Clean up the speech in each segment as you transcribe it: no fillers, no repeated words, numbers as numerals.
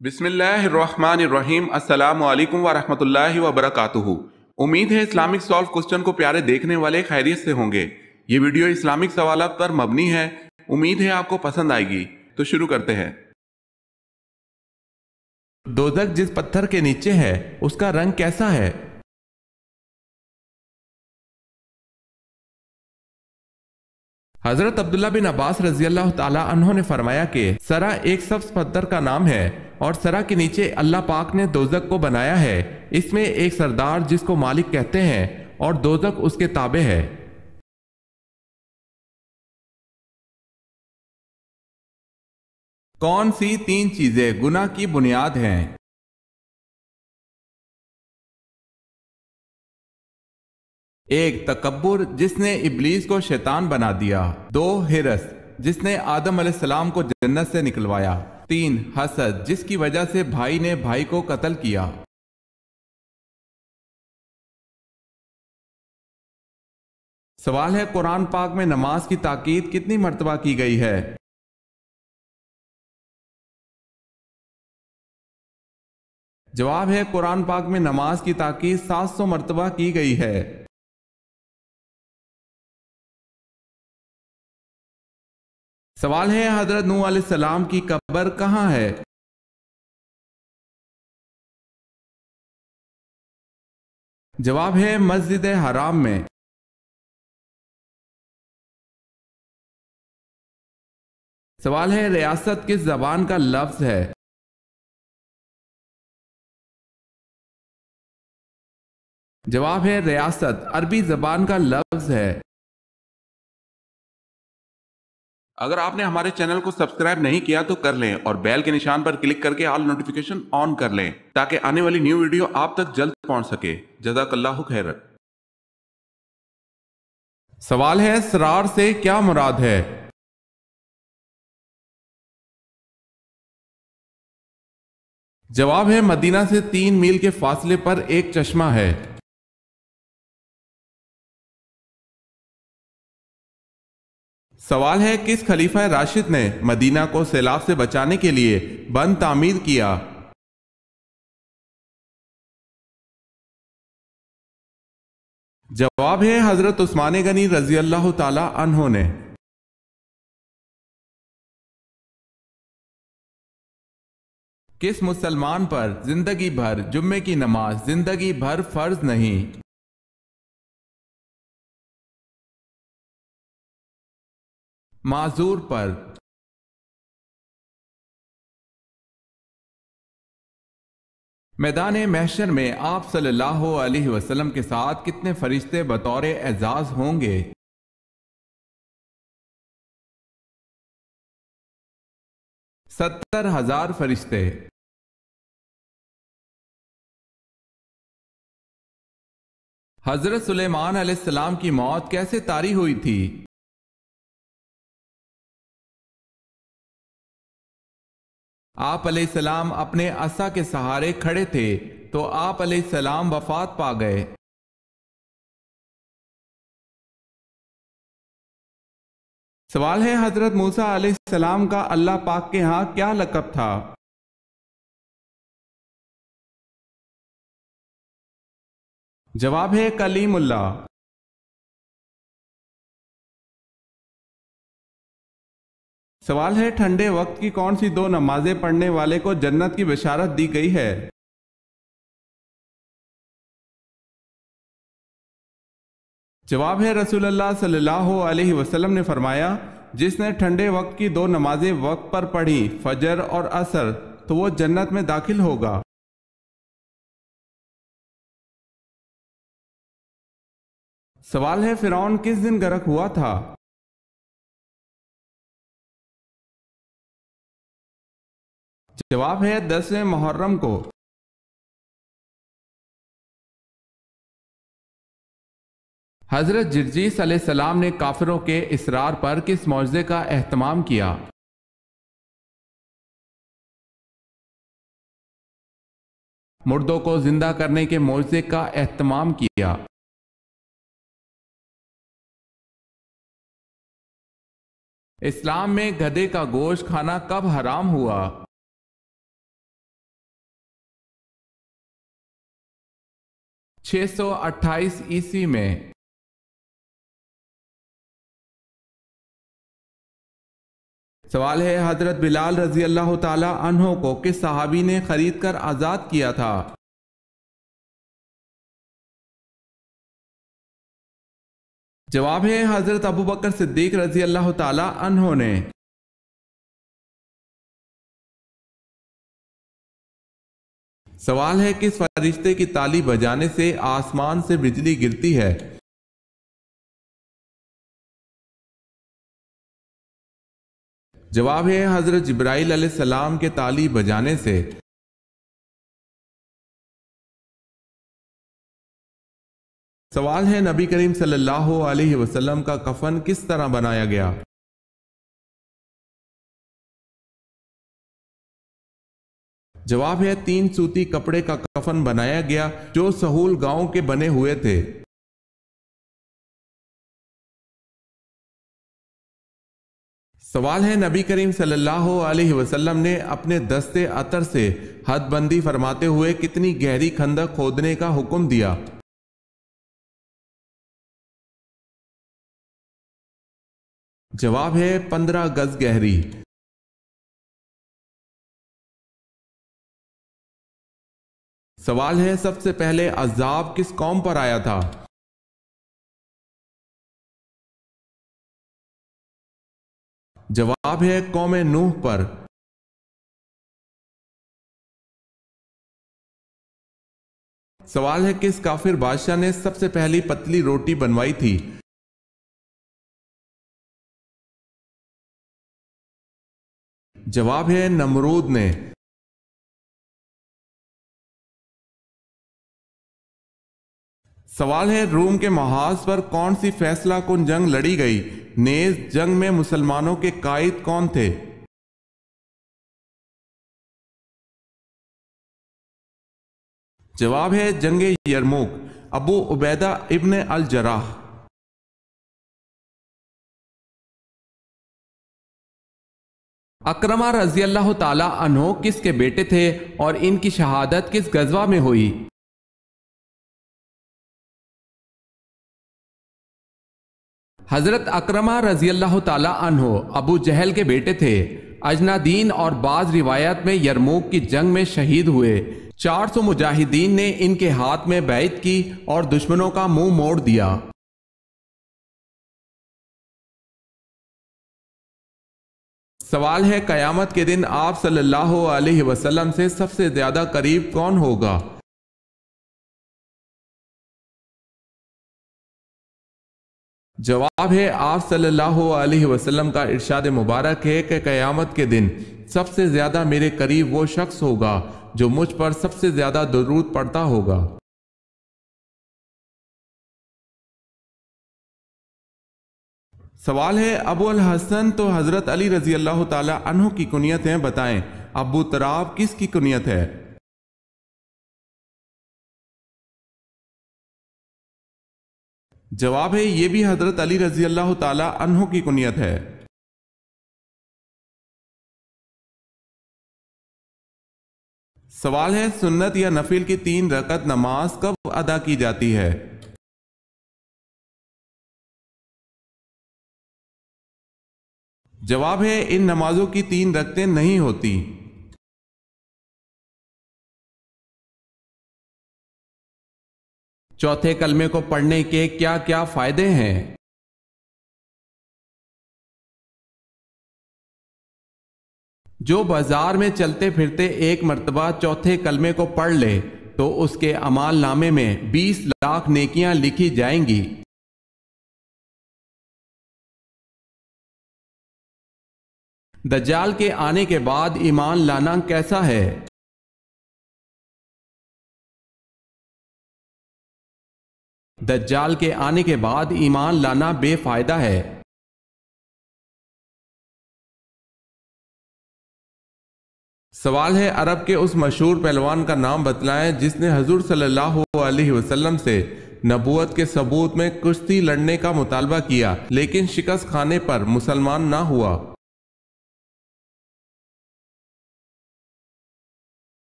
بسم اللہ الرحمن الرحیم السلام علیکم ورحمۃ اللہ وبرکاتہ۔ امید ہے اسلامک سالو کوسچن کو پیارے دیکھنے والے خیریت سے ہوں گے۔ یہ ویڈیو اسلامک سوالات پر مبنی ہے، امید ہے آپ کو پسند آئے گی۔ تو شروع کرتے ہیں۔ دوزخ جس پتھر کے نیچے ہے اس کا رنگ کیسا ہے؟ حضرت عبداللہ بن عباس رضی اللہ تعالی عنہ نے فرمایا کہ سرا ایک سبز پتھر کا نام ہے اور سرا کے نیچے اللہ پاک نے دوزخ کو بنایا ہے۔ اس میں ایک سردار جس کو مالک کہتے ہیں اور دوزخ اس کے تابع ہے۔ کون سی تین چیزیں گناہ کی بنیاد ہیں؟ ایک تکبر جس نے ابلیس کو شیطان بنا دیا، دو ہرس جس نے آدم علیہ السلام کو جنت سے نکلوایا، تین حسد جس کی وجہ سے بھائی نے بھائی کو قتل کیا۔ سوال ہے قرآن پاک میں نماز کی تاکید کتنی مرتبہ کی گئی ہے؟ جواب ہے قرآن پاک میں نماز کی تاکید 700 مرتبہ کی گئی ہے۔ سوال ہے حضرت نوح علیہ السلام کی قبر کہاں ہے؟ جواب ہے مسجد حرام میں۔ سوال ہے ریاست کس زبان کا لفظ ہے؟ جواب ہے ریاست عربی زبان کا لفظ ہے۔ اگر آپ نے ہمارے چینل کو سبسکرائب نہیں کیا تو کر لیں اور بیل کے نشان پر کلک کر کے آل نوٹیفیکیشن آن کر لیں تاکہ آنے والی نیو ویڈیو آپ تک جلد پہنچ سکے۔ جزاک اللہ خیر۔ سوال ہے اسرار سے کیا مراد ہے؟ جواب ہے مدینہ سے 3 میل کے فاصلے پر ایک چشمہ ہے۔ سوال ہے کس خلیفہ راشد نے مدینہ کو سیلاب سے بچانے کے لیے بند تعمیر کیا؟ جواب ہے حضرت عثمان غنی رضی اللہ تعالی عنہ نے۔ کس مسلمان پر زندگی بھر جمعے کی نماز زندگی بھر فرض نہیں؟ معذور پر۔ میدان محشر میں آپ صلی اللہ علیہ وسلم کے ساتھ کتنے فرشتے بطور اعزاز ہوں گے؟ 70,000 فرشتے۔ حضرت سلیمان علیہ السلام کی موت کیسے طاری ہوئی تھی؟ آپ علیہ السلام اپنے عصا کے سہارے کھڑے تھے تو آپ علیہ السلام وفات پا گئے۔ سوال ہے حضرت موسیٰ علیہ السلام کا اللہ پاک کے ہاں کیا لقب تھا؟ جواب ہے کلیم اللہ۔ سوال ہے ٹھنڈے وقت کی کون سی 2 نمازیں پڑھنے والے کو جنت کی بشارت دی گئی ہے؟ جواب ہے رسول اللہ صلی اللہ علیہ وسلم نے فرمایا جس نے ٹھنڈے وقت کی 2 نمازیں وقت پر پڑھی فجر اور عصر تو وہ جنت میں داخل ہوگا۔ سوال ہے فرعون کس دن غرق ہوا تھا؟ جواب ہے 10 محرم کو۔ حضرت جرجیس علیہ السلام نے کافروں کے اصرار پر کس معجزے کا اہتمام کیا؟ مردوں کو زندہ کرنے کے معجزے کا اہتمام کیا۔ اسلام میں گدھے کا گوشت کھانا کب حرام ہوا؟ 628 ईस्वी में। सवाल है, हजरत बिलाल रजी अल्लाह ताला अन्हो को किस सहाबी ने खरीद कर आजाद किया था? जवाब है हजरत अबू बकर सिद्दीक रजी अल्लाह ताला अन्हो ने। सवाल है, किस फरिश्ते की ताली बजाने से आसमान से बिजली गिरती है? जवाब है हजरत जिब्राइल अलैहिस्सलाम के ताली बजाने से। सवाल है, नबी करीम सल्लल्लाहु अलैहि वसल्लम का कफन किस तरह बनाया गया? जवाब है 3 सूती कपड़े का कफन बनाया गया जो सहूल गांव के बने हुए थे। सवाल है, नबी करीम सल्लल्लाहु अलैहि वसल्लम ने अपने दस्ते अतर से हदबंदी फरमाते हुए कितनी गहरी खंदक खोदने का हुक्म दिया? जवाब है 15 गज गहरी। सवाल है, सबसे पहले अज़ाब किस कौम पर आया था? जवाब है कौम नूह पर। सवाल है, किस काफिर बादशाह ने सबसे पहली पतली रोटी बनवाई थी? जवाब है नमरूद ने। सवाल है, रूम के महाज पर कौन सी फैसला कुन जंग लड़ी गई? नेज जंग में मुसलमानों के कायद कौन थे? जवाब है जंगे यरमुक, अबू उबैदा इब्न अल जराह। अकरमा रजी अल्लाह ताला अन्हो किसके बेटे थे और इनकी शहादत किस गजवा में हुई? हजरत अकरमा रजी अल्लाह ताला अन्हो अबू जहल के बेटे थे। अजनादीन और बाज रिवायत में यरमूक की जंग में शहीद हुए। 400 मुजाहिदीन ने इनके हाथ में बैत की और दुश्मनों का मुंह मोड़ दिया। सवाल है, कयामत के दिन आप सल्लल्लाहु अलैहि वसल्लम से सबसे ज्यादा करीब कौन होगा? जवाब है आप सल्लल्लाहु अलैहि वसल्लम का इरशाद मुबारक है कि कयामत के दिन सबसे ज्यादा मेरे करीब वो शख्स होगा जो मुझ पर सबसे ज्यादा दुरूद पढ़ता होगा। सवाल है, अबू अल हसन तो हजरत अली रजी अल्लाह ताला अन्हु की कुनियत है, बताएं अबू तराब किसकी कुनियत है? जवाब है ये भी हजरत अली रजी अल्लाह ताला अन्हु की कुनियत है। सवाल है, सुन्नत या नफिल की 3 रकत नमाज कब अदा की जाती है? जवाब है इन नमाजों की 3 रकतें नहीं होती। चौथे कलमे को पढ़ने के क्या क्या फायदे हैं? जो बाजार में चलते फिरते एक मर्तबा चौथे कलमे को पढ़ ले तो उसके अमाल नामे में 20 लाख नेकियां लिखी जाएंगी। दज्जाल के आने के बाद ईमान लाना कैसा है? दज्जाल के आने के बाद ईमान लाना बेफायदा है। सवाल है, अरब के उस मशहूर पहलवान का नाम बतलाएं जिसने हजूर सल्लल्लाहु अलैहि वसल्लम से नबूवत के सबूत में कुश्ती लड़ने का मुतालबा किया लेकिन शिकस्त खाने पर मुसलमान ना हुआ।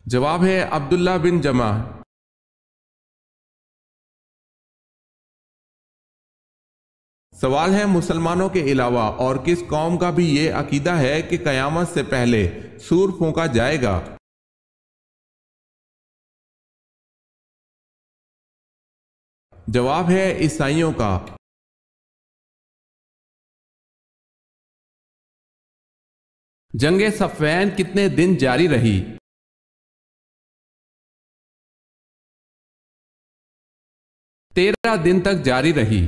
जवाब है अब्दुल्ला बिन जमा। سوال ہے، مسلمانوں کے علاوہ اور کس قوم کا بھی یہ عقیدہ ہے کہ قیامت سے پہلے سور پھونکا جائے گا؟ جواب ہے عیسائیوں کا۔ جنگ صفین کتنے دن جاری رہی؟ 13 دن تک جاری رہی۔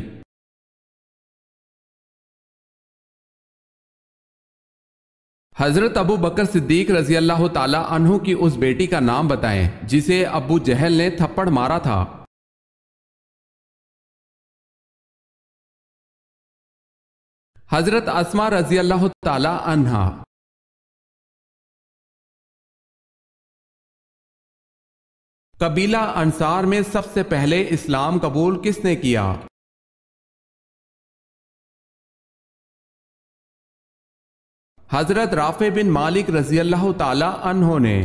حضرت ابو بکر صدیق رضی اللہ تعالی عنہ کی اس بیٹی کا نام بتائیں جسے ابو جہل نے تھپڑ مارا تھا۔ حضرت اسماء رضی اللہ تعالی عنہا۔ قبیلہ انصار میں سب سے پہلے اسلام قبول کس نے کیا؟ حضرت رافع بن مالک رضی اللہ تعالی عنہ نے۔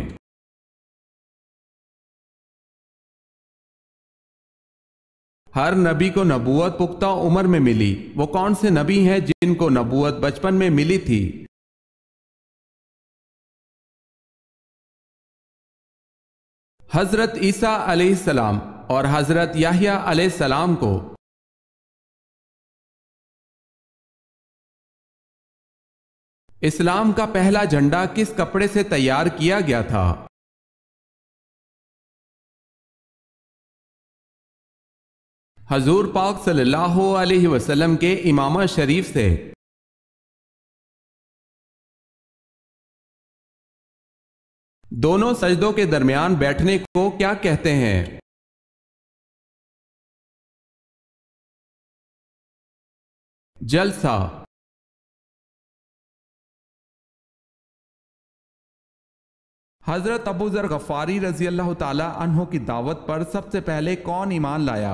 ہر نبی کو نبوت پختہ عمر میں ملی، وہ کون سے نبی ہیں جن کو نبوت بچپن میں ملی تھی؟ حضرت عیسیٰ علیہ السلام اور حضرت یحییٰ علیہ السلام کو۔ اسلام کا پہلا جھنڈا کس کپڑے سے تیار کیا گیا تھا؟ حضور پاک صلی اللہ علیہ وسلم کے امامہ شریف سے۔ دونوں سجدوں کے درمیان بیٹھنے کو کیا کہتے ہیں؟ جلسہ۔ حضرت ابو ذر غفاری رضی اللہ تعالی عنہ کی دعوت پر سب سے پہلے کون ایمان لایا؟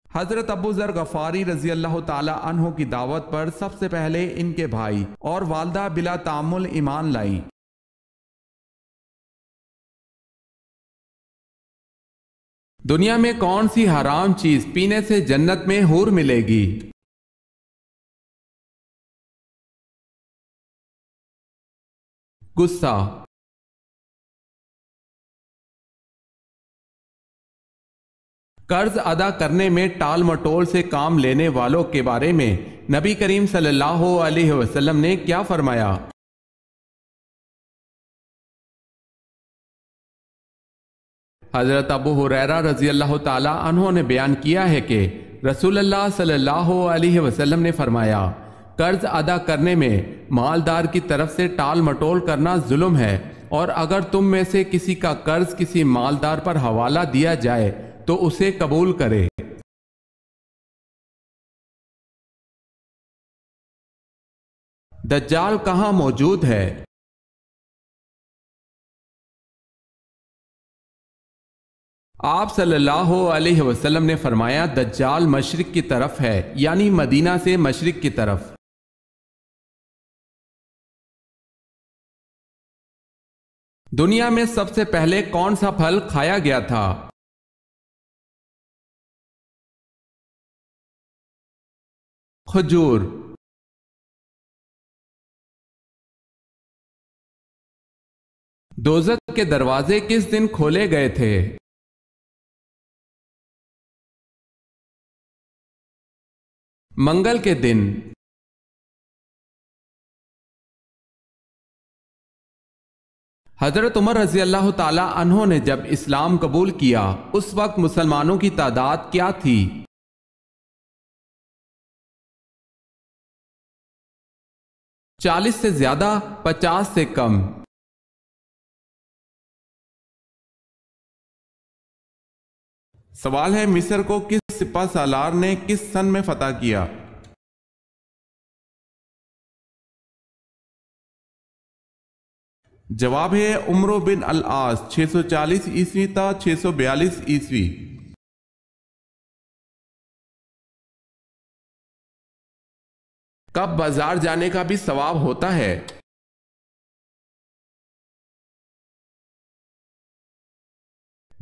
حضرت ابو ذر غفاری رضی اللہ تعالی عنہ کی دعوت پر سب سے پہلے ان کے بھائی اور والدہ بلا تعامل ایمان لائیں۔ دنیا میں کون سی حرام چیز پینے سے جنت میں حور ملے گی؟ غصہ۔ قرض ادا کرنے میں ٹال مٹول سے کام لینے والوں کے بارے میں نبی کریم صلی اللہ علیہ وسلم نے کیا فرمایا؟ حضرت ابو ہریرہ رضی اللہ تعالی عنہ نے بیان کیا ہے کہ رسول اللہ صلی اللہ علیہ وسلم نے فرمایا، قرض ادا کرنے میں مالدار کی طرف سے ٹال مٹول کرنا ظلم ہے، اور اگر تم میں سے کسی کا قرض کسی مالدار پر حوالہ دیا جائے تو اسے قبول کرے۔ دجال کہاں موجود ہے؟ آپ صلی اللہ علیہ وسلم نے فرمایا، دجال مشرق کی طرف ہے، یعنی مدینہ سے مشرق کی طرف۔ دنیا میں سب سے پہلے کون سا پھل کھایا گیا تھا؟ کھجور۔ دوزخ کے دروازے کس دن کھولے گئے تھے؟ منگل کے دن۔ حضرت عمر رضی اللہ تعالی عنہ نے جب اسلام قبول کیا اس وقت مسلمانوں کی تعداد کیا تھی؟ 40 سے زیادہ، 50 سے کم؟ سوال ہے، مصر کو کس سپہ سالار نے کس سن میں فتح کیا؟ جواب ہے عمرو بن العاص، 640 عیسوی تا 642 عیسوی۔ کب بازار جانے کا بھی ثواب ہوتا ہے؟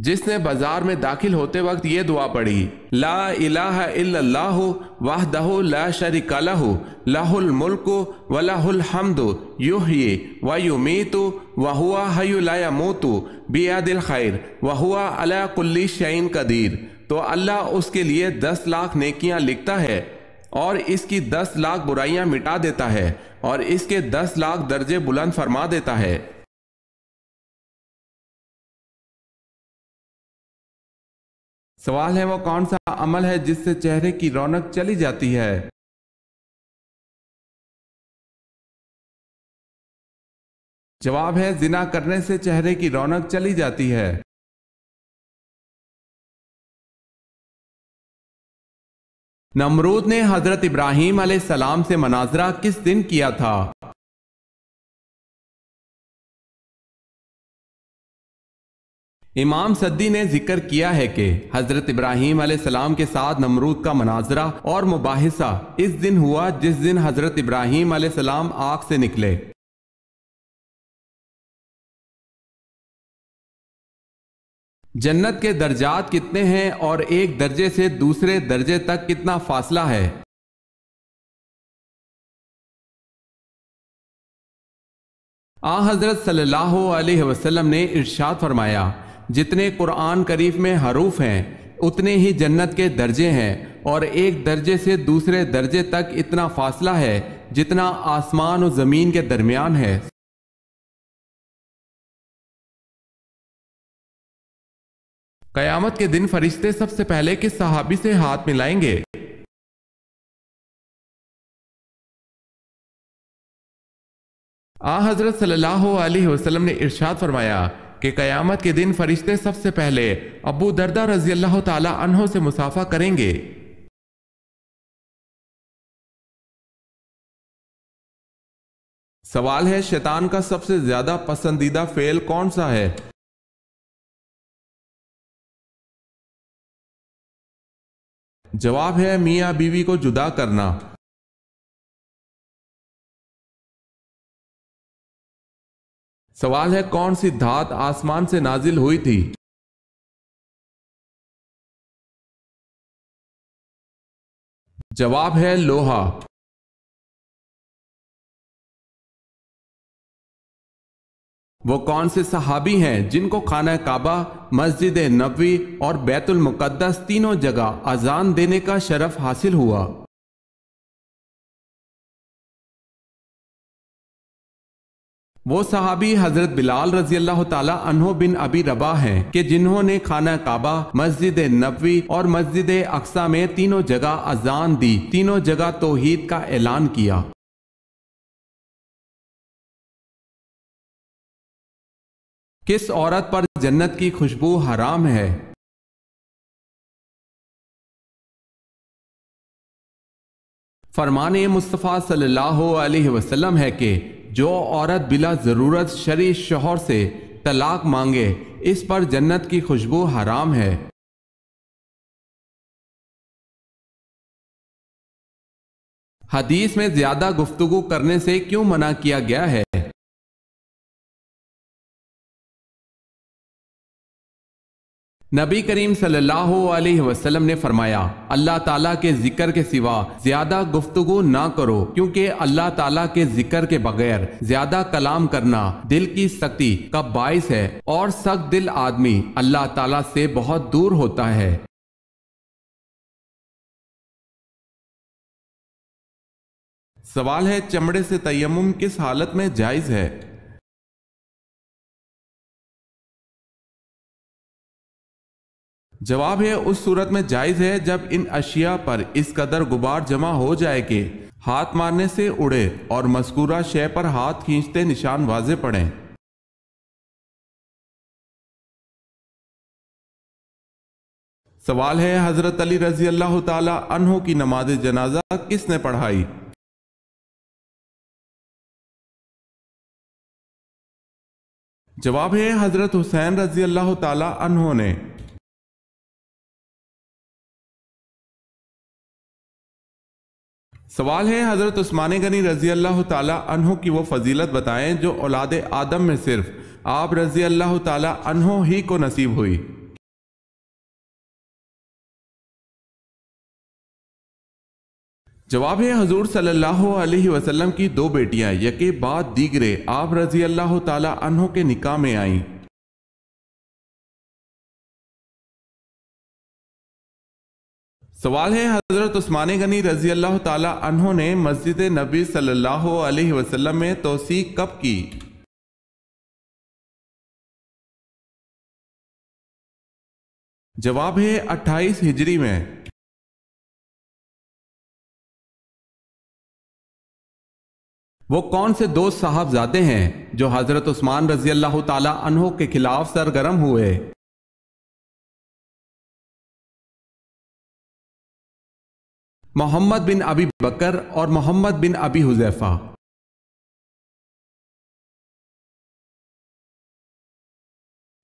جس نے بازار میں داخل ہوتے وقت یہ دعا پڑھی، لا الہ الا اللہ وحدہ لا شریک لہ لہ الملک ولہ الحمد یحیی ویمیت وہو حی لا یموت بیدہ الخیر وہو علی کل شیء قدیر، تو اللہ اس کے لیے 10 لاکھ نیکیاں لکھتا ہے اور اس کی 10 لاکھ برائیاں مٹا دیتا ہے اور اس کے 10 لاکھ درجے بلند فرما دیتا ہے۔ سوال ہے وہ کون سا عمل ہے جس سے چہرے کی رونق چلی جاتی ہے؟ جواب ہے زنا کرنے سے چہرے کی رونق چلی جاتی ہے۔ نمرود نے حضرت ابراہیم علیہ السلام سے مناظرہ کس دن کیا تھا؟ امام سدی نے ذکر کیا ہے کہ حضرت ابراہیم علیہ السلام کے ساتھ نمرود کا مناظرہ اور مباحثہ اس دن ہوا جس دن حضرت ابراہیم علیہ السلام آگ سے نکلے۔ جنت کے درجات کتنے ہیں اور ایک درجے سے دوسرے درجے تک کتنا فاصلہ ہے؟ حضرت صلی اللہ علیہ وسلم نے ارشاد فرمایا، جتنے قرآن کریم میں حروف ہیں اتنے ہی جنت کے درجے ہیں، اور ایک درجے سے دوسرے درجے تک اتنا فاصلہ ہے جتنا آسمان و زمین کے درمیان ہے۔ قیامت کے دن فرشتے سب سے پہلے کس صحابی سے ہاتھ ملائیں گے؟ حضرت صلی اللہ علیہ وسلم نے ارشاد فرمایا کہ قیامت کے دن فرشتے سب سے پہلے ابو دردہ رضی اللہ تعالی عنہ سے مصافحہ کریں گے۔ سوال ہے شیطان کا سب سے زیادہ پسندیدہ فعل کون سا ہے؟ جواب ہے میاں بیوی کو جدا کرنا۔ سوال ہے کون سی دھات آسمان سے نازل ہوئی تھی؟ جواب ہے لوہا۔ وہ کون سے صحابی ہیں جن کو خانہ کعبہ، مسجد نبوی اور بیت المقدس تینوں جگہ اذان دینے کا شرف حاصل ہوا؟ وہ صحابی حضرت بلال رضی اللہ تعالی عنہ بن ابی رباح ہیں کہ جنہوں نے خانہ کعبہ، مسجد نبوی اور مسجد اقصی میں تینوں جگہ اذان دی، تینوں جگہ توحید کا اعلان کیا۔ کس عورت پر جنت کی خوشبو حرام ہے؟ فرمان مصطفیٰ صلی اللہ علیہ وسلم ہے کہ جو عورت بلا ضرورت شرعی شوہر سے طلاق مانگے اس پر جنت کی خوشبو حرام ہے۔ حدیث میں زیادہ گفتگو کرنے سے کیوں منع کیا گیا ہے؟ نبی کریم صلی اللہ علیہ وسلم نے فرمایا، اللہ تعالیٰ کے ذکر کے سوا زیادہ گفتگو نہ کرو، کیونکہ اللہ تعالیٰ کے ذکر کے بغیر زیادہ کلام کرنا دل کی سختی کا باعث ہے، اور سخت دل آدمی اللہ تعالیٰ سے بہت دور ہوتا ہے۔ سوال ہے چمڑے سے تیمم کس حالت میں جائز ہے؟ جواب ہے اس صورت میں جائز ہے جب ان اشیاء پر اس قدر غبار جمع ہو جائے کہ ہاتھ مارنے سے اڑے اور مذکورہ شے پر ہاتھ کھینچتے نشان واضح پڑیں۔ سوال ہے حضرت علی رضی اللہ تعالی عنہ کی نماز جنازہ کس نے پڑھائی؟ جواب ہے حضرت حسین رضی اللہ تعالی عنہ نے۔ سوال ہے حضرت عثمان غنی رضی اللہ تعالی عنہ کی وہ فضیلت بتائیں جو اولاد آدم میں صرف آپ رضی اللہ تعالی عنہ ہی کو نصیب ہوئی۔ जवाब है हजूर सल्लल्लाहु अलैहि वसल्लम की दो बेटियां यके बाद दीगरे आप रजी अल्लाह ताला अन्हो के निकाह में आईं। सवाल है हजरत उस्मान गनी रजी अल्लाह ताला अन्हो ने मस्जिद नबी सल्लल्लाहु अलैहि वसल्लम में तोसी कब की? जवाब है 28 हिजरी में। वो कौन से दो साहबजादे हैं जो हजरत उस्मान रजी अल्लाह ताला अन्हो के खिलाफ सरगर्म हुए? मोहम्मद बिन अबी बकर और मोहम्मद बिन अबी हुजैफा।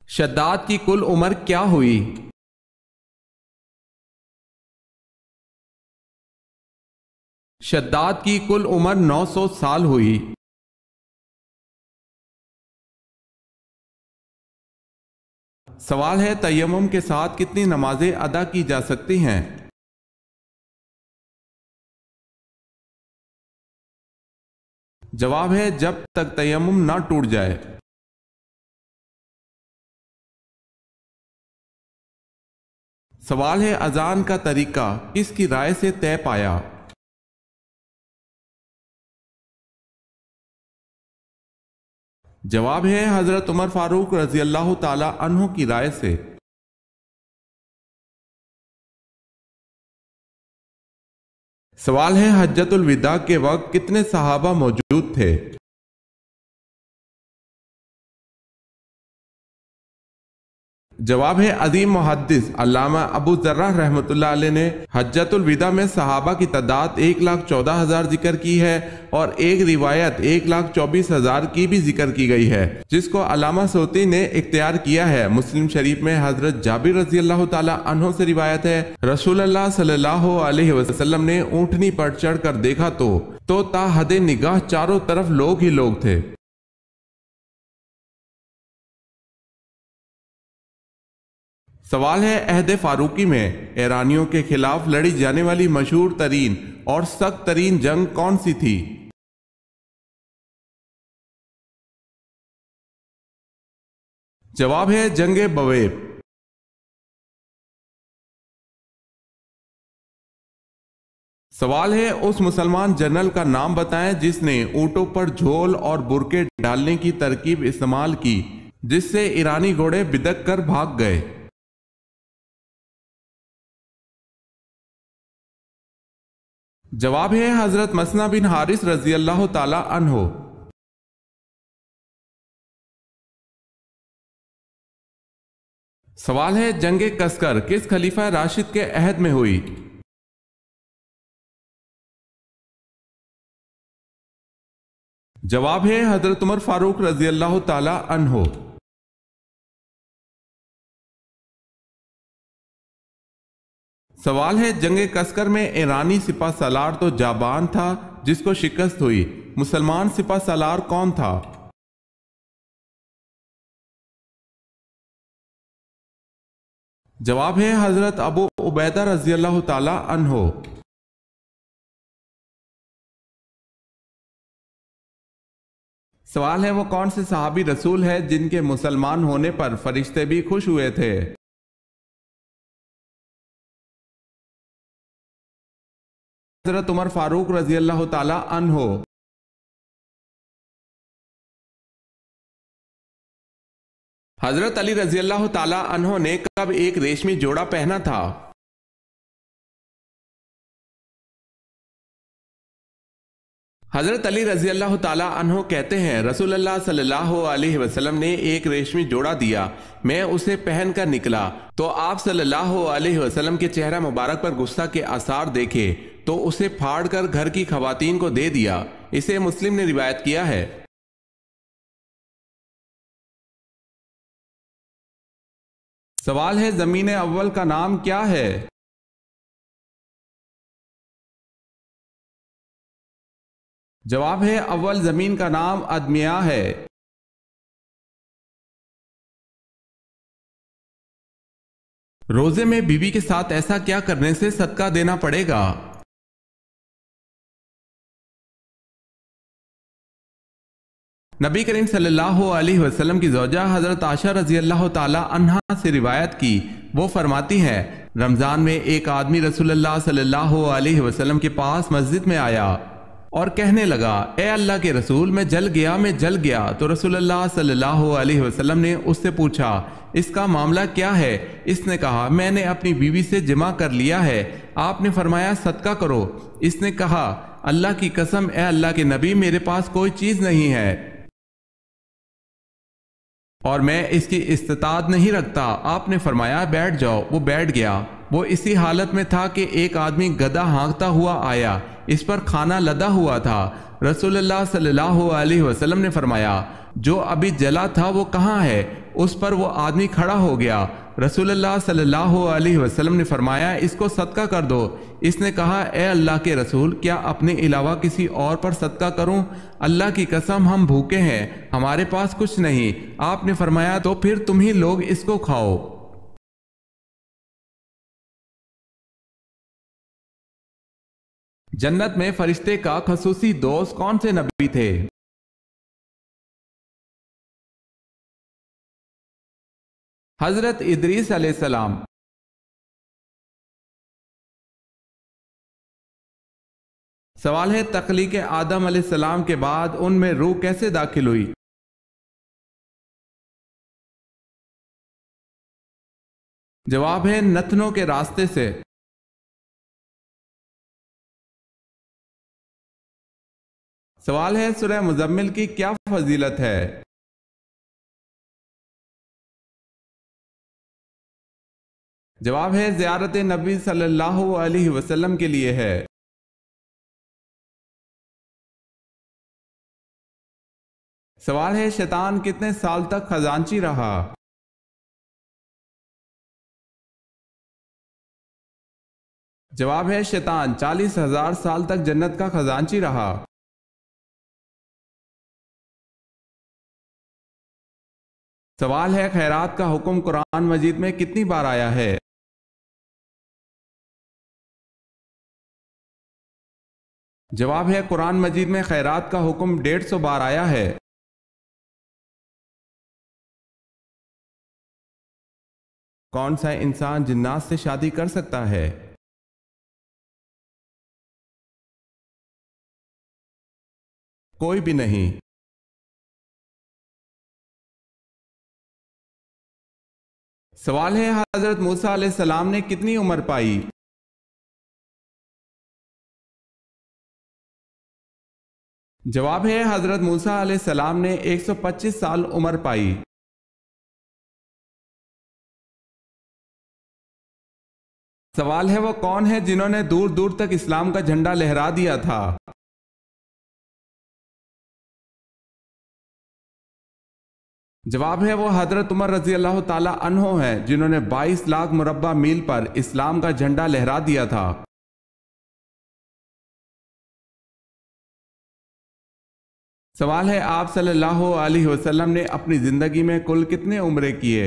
शद्दाद की कुल उम्र क्या हुई? शद्दाद की कुल उम्र 900 साल हुई। सवाल है तयम्मुम के साथ कितनी नमाजें अदा की जा सकती हैं? जवाब है जब तक तयम्मुम ना टूट जाए। सवाल है अजान का तरीका किसकी राय से तय पाया? जवाब है हजरत उमर फारूक रजी अल्लाह ताला अन्हु की राय से। सवाल है हज्जतुल विदा के वक्त कितने सहाबा मौजूद थे? जवाब है अजीम मुहद्दिस अल्लामा अबू जर्रा रहमतुल्लाह अलैह ने हज्जतुल विदा में सहाबा की तादाद 1,14,000 जिक्र की है और एक रिवायत 1,24,000 की भी जिक्र की गई है जिसको अल्लामा सौती ने इख्तियार किया है। मुस्लिम शरीफ में हजरत जाबिर रजी अल्लाह ताला अन्हो से रिवायत है रसूलुल्लाह सल्लल्लाहु अलैहि वसल्लम ने ऊंटनी पर चढ़कर देखा तो ता हदे निगाह चारों तरफ लोग ही लोग थे। सवाल है अहद फारूकी में ईरानियों के खिलाफ लड़ी जाने वाली मशहूर तरीन और सख्त तरीन जंग कौन सी थी? जवाब है जंगे बवेब। सवाल है उस मुसलमान जनरल का नाम बताएं जिसने ऊंटों पर झोल और बुरके डालने की तरकीब इस्तेमाल की जिससे ईरानी घोड़े बिदक कर भाग गए। जवाब है हजरत मसना बिन हारिस रजी अल्लाह ताला अन्हो। सवाल है जंगे कसकर किस खलीफा राशिद के अहद में हुई? जवाब है हजरत उमर फारूक रजी अल्लाह ताला अन्हो। सवाल है जंगे कसकर में ईरानी सिपा सलार तो जाबान था जिसको शिकस्त हुई, मुसलमान सिपा सलार कौन था? जवाब है हजरत अबू उबैदा रजी अल्लाह ताला अन्हो। सवाल है वो कौन से सहाबी रसूल है जिनके मुसलमान होने पर फरिश्ते भी खुश हुए थे? हजरत उमर फारूक रजी अल्लाह ताला अन्हो। हजरत अली रजी अल्लाह ताला अन्हो ने कब एक रेशमी जोड़ा पहना था? हजरत अली रजी अल्लाह ताला अन्हो कहते हैं रसूलुल्लाह सल्लल्लाहु अलैहि वसल्लम ने एक रेशमी जोड़ा दिया, मैं उसे पहनकर निकला तो आप सल्लल्लाहु अलैहि वसल्लम के चेहरा मुबारक पर गुस्सा के आसार देखे तो उसे फाड़कर घर की खवातीन को दे दिया। इसे मुस्लिम ने रिवायत किया है। सवाल है जमीन अव्वल का नाम क्या है? जवाब है अव्वल जमीन का नाम अदमिया है। रोजे में बीवी के साथ ऐसा क्या करने से सदका देना पड़ेगा? नबी करीम सल्लल्लाहु अलैहि वसल्लम की ज़ौजा हज़रत आयशा रज़ी अल्लाह ताला अन्हा से रिवायत की, वो फरमाती हैं, रमज़ान में एक आदमी रसूलुल्लाह सल्लल्लाहु अलैहि वसल्लम के पास मस्जिद में आया और कहने लगा, ए अल्लाह के रसूल, मैं जल गया। तो रसूलुल्लाह सल्लल्लाहु अलैहि वसल्लम ने उससे पूछा, इसका मामला क्या है? इसने कहा, मैंने अपनी बीवी से जिमा कर लिया है। आपने फरमाया, सदका करो। इसने कहा, अल्लाह की कसम, ए अल्लाह के नबी, मेरे पास कोई चीज नहीं है और मैं इसकी इस्तिताद नहीं रखता। आपने फरमाया, बैठ जाओ। वो बैठ गया। वो इसी हालत में था कि एक आदमी गधा हाँकता हुआ आया। इस पर खाना लदा हुआ था। रसूलुल्लाह सल्लल्लाहु अलैहि वसल्लम ने फरमाया, जो अभी जला था वो कहाँ है? उस पर वो आदमी खड़ा हो गया। रसूलुल्लाह सल्लल्लाहु अलैहि वसल्लम ने फरमाया, इसको सदका कर दो। इसने कहा, ए अल्लाह के रसूल, क्या अपने अलावा किसी और पर सदका करूं? अल्लाह की कसम, हम भूखे हैं, हमारे पास कुछ नहीं। आपने फरमाया, तो फिर तुम ही लोग इसको खाओ। जन्नत में फरिश्ते का खसूसी दोस्त कौन से नबी थे? हजरत इदरीस अलैहिस्सलाम। सवाल है, तख्लीक आदम अलैहिस्सलाम के बाद उनमें रूह कैसे दाखिल हुई? जवाब है, नथनों के रास्ते से। सवाल है, सूरह मुज़म्मिल की क्या फजीलत है? जवाब है, ज़ियारत नबी सल्लल्लाहु अलैहि वसल्लम के लिए है। सवाल है, शैतान कितने साल तक खजांची रहा? जवाब है, शैतान 40,000 साल तक जन्नत का खजांची रहा। सवाल है, खैरात का हुक्म कुरान मजीद में कितनी बार आया है? जवाब है, कुरान मजीद में खैरात का हुक्म 150 बार आया है। कौन सा इंसान जिन्नात से शादी कर सकता है? कोई भी नहीं। सवाल है, हजरत मूसा अलैहिस्सलाम ने कितनी उम्र पाई? जवाब है, हजरत मूसा अलैहिस्सलाम ने 125 साल उम्र पाई। सवाल है, वो कौन है जिन्होंने दूर दूर तक इस्लाम का झंडा लहरा दिया था? जवाब है, वो हजरत उमर रजी अल्लाह ताला अन्हो हैं, जिन्होंने 22 लाख मुरब्बा मील पर इस्लाम का झंडा लहरा दिया था। सवाल है, आप सल्लल्लाहु अलैहि वसल्लम ने अपनी जिंदगी में कुल कितने उम्रे किए?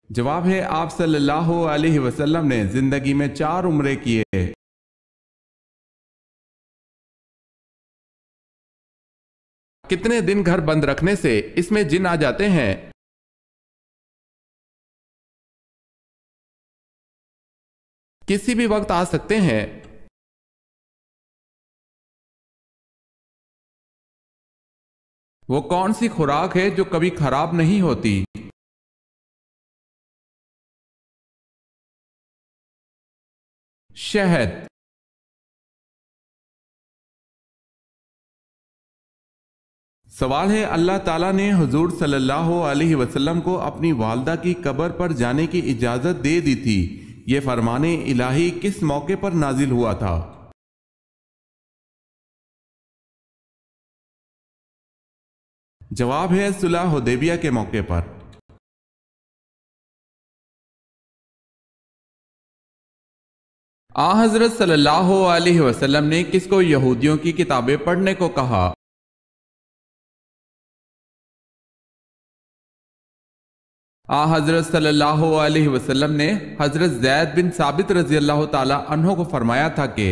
जवाब है, आप सल्लल्लाहु अलैहि वसल्लम ने जिंदगी में 4 उम्रे किए। कितने दिन घर बंद रखने से इसमें जिन आ जाते हैं? किसी भी वक्त आ सकते हैं। वो कौन सी खुराक है जो कभी खराब नहीं होती? शहद। सवाल है, अल्लाह ताला ने हुजूर सल्लल्लाहु अलैहि वसल्लम को अपनी वालदा की कब्र पर जाने की इजाजत दे दी थी। ये फरमाने इलाही किस मौके पर नाजिल हुआ था? जवाब है, सुलह हुदैबिया के मौके पर। आ हजरत सल्लल्लाहु अलैहि वसल्लम ने किसको यहूदियों की किताबें पढ़ने को कहा? आ हजरत सल्लल्लाहु अलैहि वसल्लम ने हजरत ज़ैद बिन साबित रजी अल्लाह ताला अन्हो को फरमाया था कि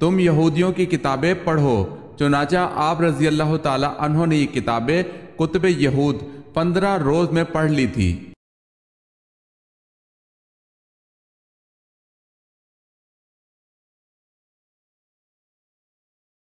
تم یہودیوں کی کتابیں پڑھو۔ چنانچہ آپ رضی اللہ تعالی عنہ نے یہ کتابیں کتب یہود 15 روز میں پڑھ لی تھی۔